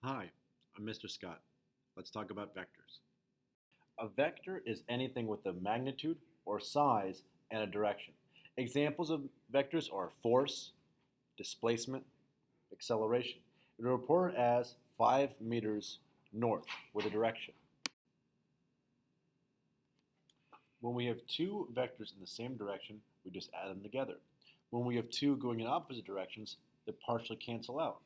Hi, I'm Mr. Scott. Let's talk about vectors. A vector is anything with a magnitude or size and a direction. Examples of vectors are force, displacement, acceleration. It is reported as 5 meters north with a direction. When we have two vectors in the same direction, we just add them together. When we have two going in opposite directions, they partially cancel out.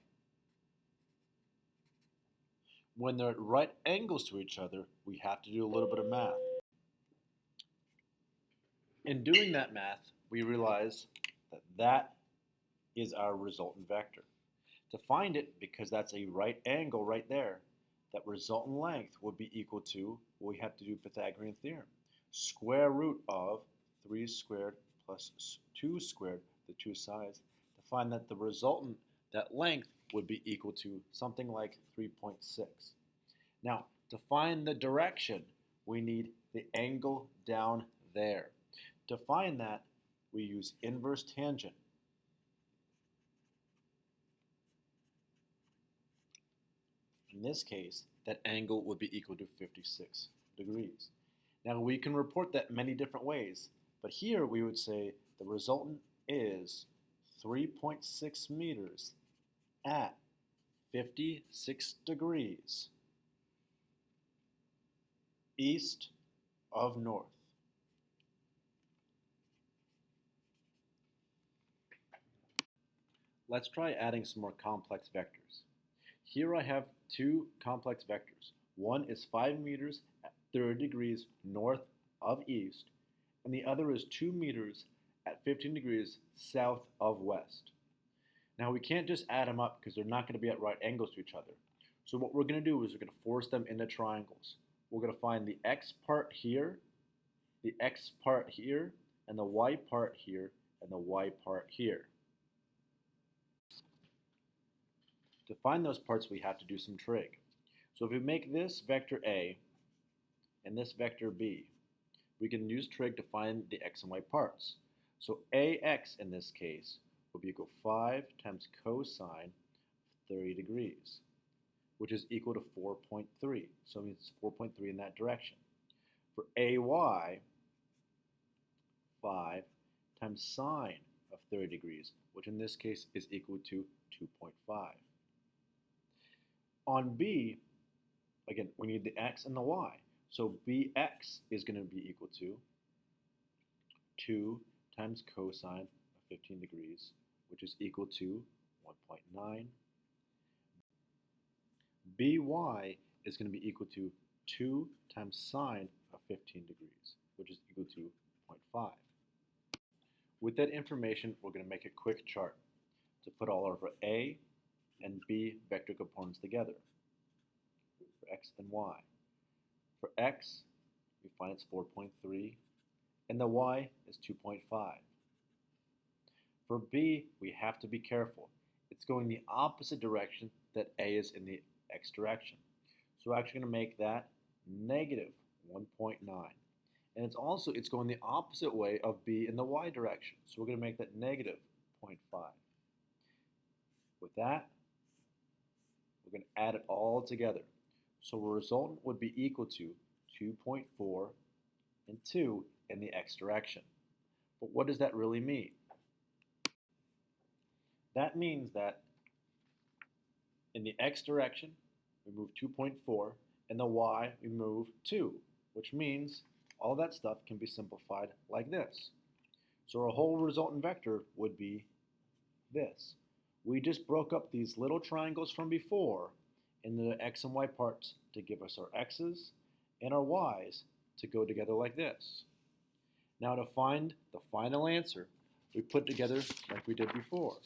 When they're at right angles to each other, we have to do a little bit of math. In doing that math, we realize that that is our resultant vector. To find it, because that's a right angle right there, that resultant length would be equal to, well, we have to do Pythagorean theorem. Square root of 3 squared plus 2 squared, the two sides, to find that the resultant, that length, would be equal to something like 3.6. Now, to find the direction, we need the angle down there. To find that, we use inverse tangent. In this case, that angle would be equal to 56 degrees. Now, we can report that many different ways, but here we would say the resultant is 3.6 meters at 56 degrees east of north. Let's try adding some more complex vectors. Here I have two complex vectors. One is 5 meters at 30 degrees north of east, and the other is 2 meters at 15 degrees south of west. Now we can't just add them up because they're not going to be at right angles to each other. So what we're going to do is we're going to force them into triangles. We're going to find the x part here, the x part here, and the y part here, and the y part here. To find those parts, we have to do some trig. So if we make this vector A and this vector B, we can use trig to find the x and y parts. So AX in this case will be equal to 5 times cosine of 30 degrees, which is equal to 4.3. So it means 4.3 in that direction. For AY, 5 times sine of 30 degrees, which in this case is equal to 2.5. On B, again, we need the x and the y. So bx is going to be equal to 2 times cosine of 15 degrees, which is equal to 1.9. by is going to be equal to 2 times sine of 15 degrees, which is equal to 0.5. With that information, we're going to make a quick chart to put all of our A and B vector components together for x and y. For x, we find it's 4.3, and the y is 2.5. For b, we have to be careful. It's going the opposite direction that a is in the x direction. So we're actually going to make that negative 1.9. And it's going the opposite way of b in the y direction. So we're going to make that negative 0.5. With that, we're going to add it all together. So the resultant would be equal to 2.4 and 2 in the x direction. But what does that really mean? That means that in the x direction, we move 2.4, and the y, we move 2, which means all that stuff can be simplified like this. So our whole resultant vector would be this. We just broke up these little triangles from before into the x and y parts to give us our x's and our y's to go together like this. Now to find the final answer, we put together like we did before.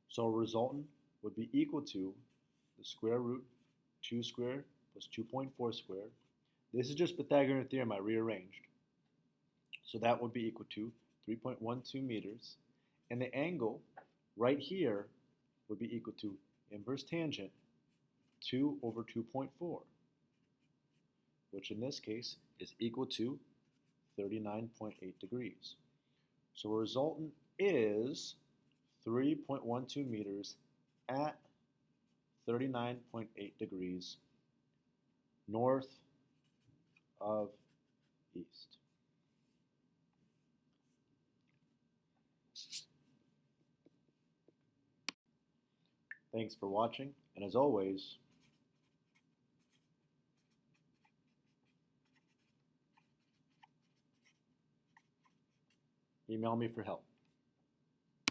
So our resultant would be equal to the square root 2 squared plus 2.4 squared. This is just Pythagorean theorem I rearranged. So that would be equal to 3.12 meters. And the angle right here would be equal to inverse tangent 2 over 2.4, which in this case is equal to 39.8 degrees. So our resultant is 3.12 meters at 39.8 degrees north of east. Thanks for watching, and as always, email me for help.